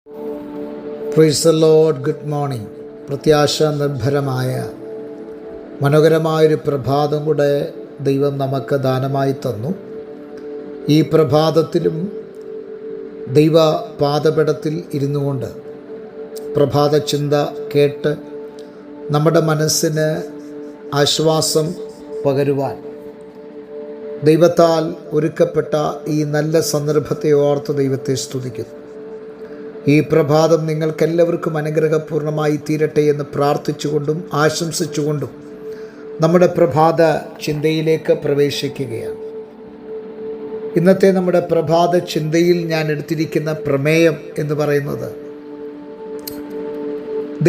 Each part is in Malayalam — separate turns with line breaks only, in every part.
Praise the Lord. Good morning. പ്രത്യാശ നിർഭരമായ മനോഹരമായൊരു പ്രഭാതം കൂടെ ദൈവം നമുക്ക് ദാനമായി തന്നു. ഈ പ്രഭാതത്തിലും ദൈവ പാദപീഠത്തിൽ ഇരുന്നു കൊണ്ട് പ്രഭാത ചിന്ത കേട്ട് നമ്മുടെ മനസ്സിന് ആശ്വാസം പകരുവാൻ ദൈവത്താൽ ഒരുക്കപ്പെട്ട ഈ നല്ല സന്ദർഭത്തെ ഓർത്ത് ദൈവത്തെ സ്തുതിക്കുന്നു. ഈ പ്രഭാതം നിങ്ങൾക്കെല്ലാവർക്കും അനുഗ്രഹപൂർണ്ണമായി തീരട്ടെ എന്ന് പ്രാർത്ഥിച്ചുകൊണ്ടും ആശംസിച്ചുകൊണ്ടും നമ്മുടെ പ്രഭാത ചിന്തയിലേക്ക് പ്രവേശിക്കുകയാണ്. ഇന്നത്തെ നമ്മുടെ പ്രഭാത ചിന്തയിൽ ഞാൻ എടുത്തിരിക്കുന്ന പ്രമേയം എന്ന് പറയുന്നത്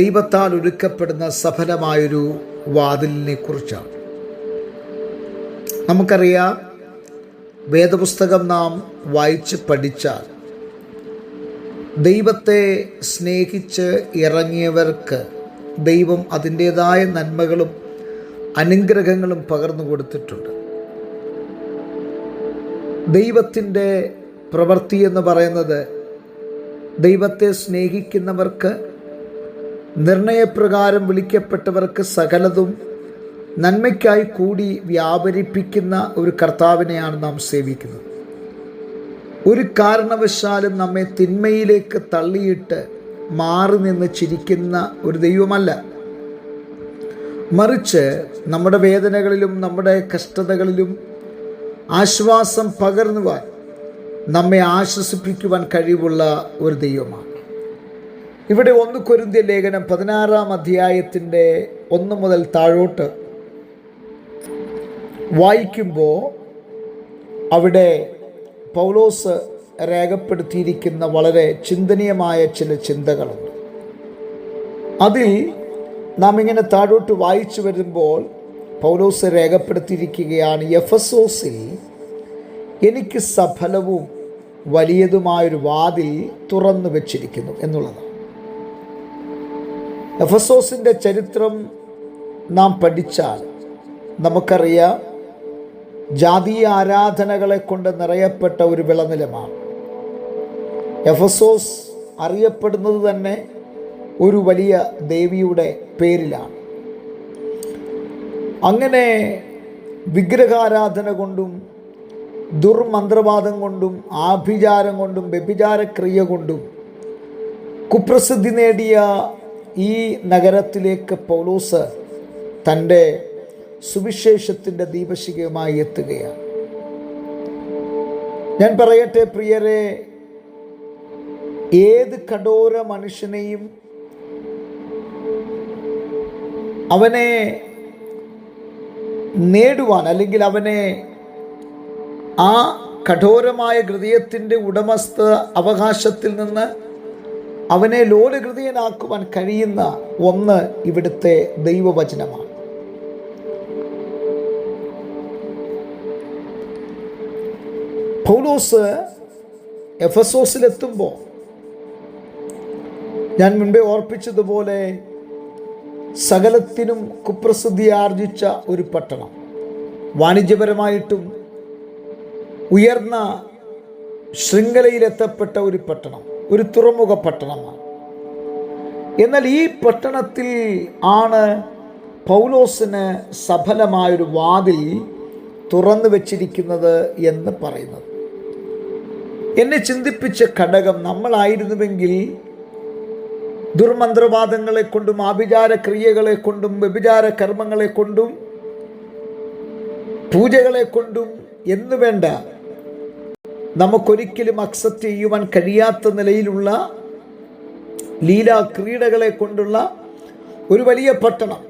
ദൈവത്താൽ ഒരുക്കപ്പെടുന്ന സഫലമായൊരു വാതിലിനെ കുറിച്ചാണ്. നമുക്കറിയാം, വേദപുസ്തകം നാം വായിച്ച് പഠിച്ചാൽ ദൈവത്തെ സ്നേഹിച്ച് ഇറങ്ങിയവർക്ക് ദൈവം അതിൻ്റേതായ നന്മകളും അനുഗ്രഹങ്ങളും പകർന്നു കൊടുത്തിട്ടുണ്ട്. ദൈവത്തിൻ്റെ പ്രവൃത്തി എന്ന് പറയുന്നത് ദൈവത്തെ സ്നേഹിക്കുന്നവർക്ക്, നിർണയപ്രകാരം വിളിക്കപ്പെട്ടവർക്ക് സകലതും നന്മയ്ക്കായി കൂടി വ്യാപരിപ്പിക്കുന്ന ഒരു കർത്താവിനെയാണ് നാം സേവിക്കുന്നത്. ഒരു കാരണവശാലും നമ്മെ തിന്മയിലേക്ക് തള്ളിയിട്ട് മാറി നിന്ന് ചിരിക്കുന്ന ഒരു ദൈവമല്ല. മറിച്ച് നമ്മുടെ വേദനകളിലും നമ്മുടെ കഷ്ടതകളിലും ആശ്വാസം പകർന്നുവാൻ, നമ്മെ ആശ്വസിപ്പിക്കുവാൻ കഴിവുള്ള ഒരു ദൈവമാണ്. ഇവിടെ 1 കൊരിന്ത്യർ ലേഖനം 16-ാം അധ്യായത്തിൻ്റെ 1 മുതൽ താഴോട്ട് വായിക്കുമ്പോൾ അവിടെ പൗലോസ് രേഖപ്പെടുത്തിയിരിക്കുന്ന വളരെ ചിന്തനീയമായ ചില ചിന്തകളുണ്ട്. അതിൽ നാം ഇങ്ങനെ താഴോട്ട് വായിച്ചു വരുമ്പോൾ പൗലോസ് രേഖപ്പെടുത്തിയിരിക്കുകയാണ്, എഫെസോസിൽ എനിക്ക് സഫലവും വലിയതുമായൊരു വാതിൽ തുറന്നു വച്ചിരിക്കുന്നു എന്നുള്ളതാണ്. എഫെസോസിൻ്റെ ചരിത്രം നാം പഠിച്ചാൽ നമുക്കറിയാം, ജാതീയ ആരാധനകളെ കൊണ്ട് നിറയപ്പെട്ട ഒരു വിളനിലമാണ്. എഫെസോസ് അറിയപ്പെടുന്നത് തന്നെ ഒരു വലിയ ദേവിയുടെ പേരിലാണ്. അങ്ങനെ വിഗ്രഹാരാധന കൊണ്ടും ദുർമന്ത്രവാദം കൊണ്ടും ആഭിചാരം കൊണ്ടും വ്യഭിചാരക്രിയ കൊണ്ടും കുപ്രസിദ്ധി നേടിയ ഈ നഗരത്തിലേക്ക് പൗലോസ് തൻ്റെ സുവിശേഷത്തിൻ്റെ ദീപശിഖയുമായി എത്തുകയാണ്. ഞാൻ പറയട്ടെ പ്രിയരെ, ഏത് കഠോര മനുഷ്യനെയും അവനെ നേടുവാൻ, അല്ലെങ്കിൽ അവനെ ആ കഠോരമായ ഹൃദയത്തിൻ്റെ ഉടമസ്ഥ അവകാശത്തിൽ നിന്ന് അവനെ ലോലഹൃദയനാക്കുവാൻ കഴിയുന്ന ഒന്ന് ഇവിടുത്തെ ദൈവവചനമാണ്. പൗലോസ് എഫെസോസിലെത്തുമ്പോൾ ഞാൻ മുൻപേ ഓർപ്പിച്ചതുപോലെ സകലത്തിനും കുപ്രസിദ്ധി ആർജിച്ച ഒരു പട്ടണം, വാണിജ്യപരമായിട്ടും ഉയർന്ന ശൃംഖലയിലെത്തപ്പെട്ട ഒരു പട്ടണം, ഒരു തുറമുഖ പട്ടണമാണ്. എന്നാൽ ഈ പട്ടണത്തിൽ ആണ് പൗലോസിന് സഫലമായൊരു വാതിൽ തുറന്നു വച്ചിരിക്കുന്നത് എന്ന് പറയുന്നത്. എന്നെ ചിന്തിപ്പിച്ച ഘടകം, നമ്മളായിരുന്നുവെങ്കിൽ ദുർമന്ത്രവാദങ്ങളെ കൊണ്ടും ആഭിചാര ക്രിയകളെ കൊണ്ടും വ്യഭിചാര കർമ്മങ്ങളെ കൊണ്ടും പൂജകളെ കൊണ്ടും എന്നു വേണ്ട നമുക്കൊരിക്കലും അക്സെപ്റ്റ് ചെയ്യുവാൻ കഴിയാത്ത നിലയിലുള്ള ലീലാ ക്രീഡകളെ കൊണ്ടുള്ള ഒരു വലിയ പട്ടണം,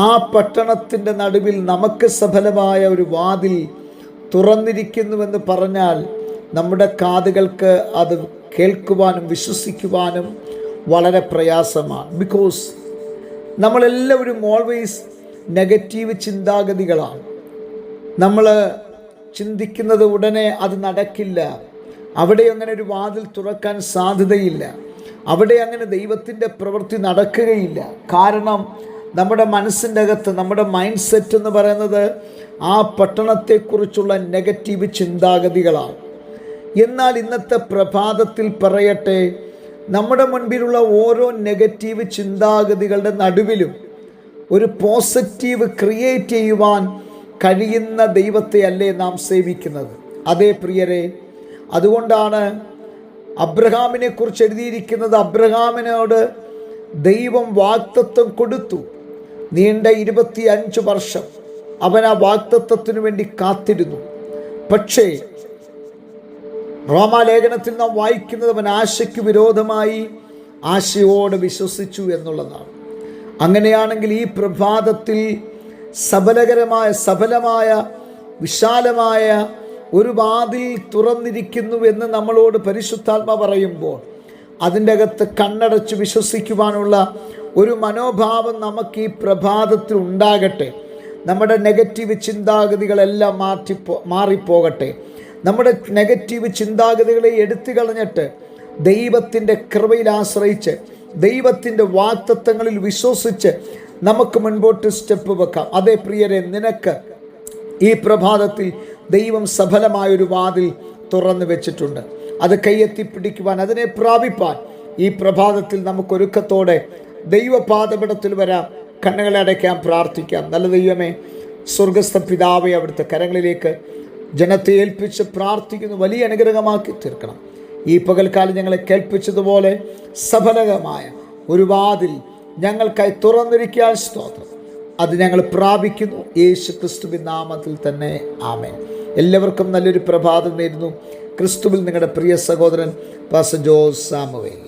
ആ പട്ടണത്തിൻ്റെ നടുവിൽ നമുക്ക് സഫലമായ ഒരു വാതിൽ തുറന്നിരിക്കുന്നുവെന്ന് പറഞ്ഞാൽ നമ്മുടെ കാതുകൾക്ക് അത് കേൾക്കുവാനും വിശ്വസിക്കുവാനും വളരെ പ്രയാസമാണ്. ബിക്കോസ് നമ്മളെല്ലാവരും ഓൾവേസ് നെഗറ്റീവ് ചിന്താഗതികളാണ്. നമ്മൾ ചിന്തിക്കുന്നത് ഉടനെ അത് നടക്കില്ല, അവിടെ അങ്ങനെ ഒരു വാതിൽ തുറക്കാൻ സാധ്യതയില്ല, അവിടെ അങ്ങനെ ദൈവത്തിൻ്റെ പ്രവൃത്തി നടക്കുകയില്ല. കാരണം നമ്മുടെ മനസ്സിൻ്റെ അകത്ത്, നമ്മുടെ മൈൻഡ് സെറ്റ് എന്ന് പറയുന്നത് ആ പട്ടണത്തെക്കുറിച്ചുള്ള നെഗറ്റീവ് ചിന്താഗതികളാണ്. എന്നാൽ ഇന്നത്തെ പ്രഭാതത്തിൽ പറയട്ടെ, നമ്മുടെ മുൻപിലുള്ള ഓരോ നെഗറ്റീവ് ചിന്താഗതികളുടെ നടുവിലും ഒരു പോസിറ്റീവ് ക്രിയേറ്റ് ചെയ്യുവാൻ കഴിയുന്ന ദൈവത്തെ അല്ലേ നാം സേവിക്കുന്നത്? അതേ പ്രിയരെ, അതുകൊണ്ടാണ് അബ്രഹാമിനെ കുറിച്ച് എഴുതിയിരിക്കുന്നത്, അബ്രഹാമിനോട് ദൈവം വാഗ്ദത്തം കൊടുത്തു. നീണ്ട 25 വർഷം അവൻ ആ വാഗ്ദത്തത്തിനു വേണ്ടി കാത്തിരുന്നു. പക്ഷേ റോമാലേഖനത്തിൽ നാം വായിക്കുന്നത് അവൻ ആശയ്ക്ക് വിരോധമായി ആശയോടെ വിശ്വസിച്ചു എന്നുള്ളതാണ്. അങ്ങനെയാണെങ്കിൽ ഈ പ്രഭാതത്തിൽ സഫലമായ വിശാലമായ ഒരു വാതിൽ തുറന്നിരിക്കുന്നു എന്ന് നമ്മളോട് പരിശുദ്ധാത്മ പറയുമ്പോൾ അതിൻ്റെ അകത്ത് കണ്ണടച്ച് വിശ്വസിക്കുവാനുള്ള ഒരു മനോഭാവം നമുക്ക് ഈ പ്രഭാതത്തിൽ ഉണ്ടാകട്ടെ. നമ്മുടെ നെഗറ്റീവ് ചിന്താഗതികളെല്ലാം മാറിപ്പോകട്ടെ. നമ്മുടെ നെഗറ്റീവ് ചിന്താഗതികളെ എടുത്തു കളഞ്ഞിട്ട് ദൈവത്തിൻ്റെ കൃപയിൽ ആശ്രയിച്ച് ദൈവത്തിൻ്റെ വാഗ്ദത്തങ്ങളിൽ വിശ്വസിച്ച് നമുക്ക് മുൻപോട്ട് സ്റ്റെപ്പ് വെക്കാം. അതേ പ്രിയരെ, നിനക്ക് ഈ പ്രഭാതത്തിൽ ദൈവം സഫലമായൊരു വാതിൽ തുറന്നു വെച്ചിട്ടുണ്ട്. അത് കൈയെത്തിപ്പിടിക്കുവാൻ, അതിനെ പ്രാപിപ്പാൻ ഈ പ്രഭാതത്തിൽ നമുക്കൊരുക്കത്തോടെ ദൈവപാദപീഠത്തിൽ വരാം. കണ്ണുകളെ അടയ്ക്കാം, പ്രാർത്ഥിക്കാം. നല്ല ദൈവമേ, സ്വർഗസ്ഥ പിതാവേ, അവിടുത്തെ കരങ്ങളിലേക്ക് ജനത്തെ ഏൽപ്പിച്ച് പ്രാർത്ഥിക്കുന്നു. വലിയ അനുഗ്രഹമാക്കി തീർക്കണം. ഈ പകൽക്കാലം ഞങ്ങളെ കേൾപ്പിച്ചതുപോലെ സഫലമായ ഒരു വാതിൽ ഞങ്ങൾക്കായി തുറന്നിരിക്കാൻ സ്തോത്രം. അത് ഞങ്ങൾ പ്രാപിക്കുന്നു യേശു ക്രിസ്തുവിൻ നാമത്തിൽ തന്നെ, ആമേൻ. എല്ലാവർക്കും നല്ലൊരു പ്രഭാതം നേരുന്നു. ക്രിസ്തുവിൽ നിങ്ങളുടെ പ്രിയ സഹോദരൻ പാസ്റ്റർ ജോസ് സാമുവേൽ.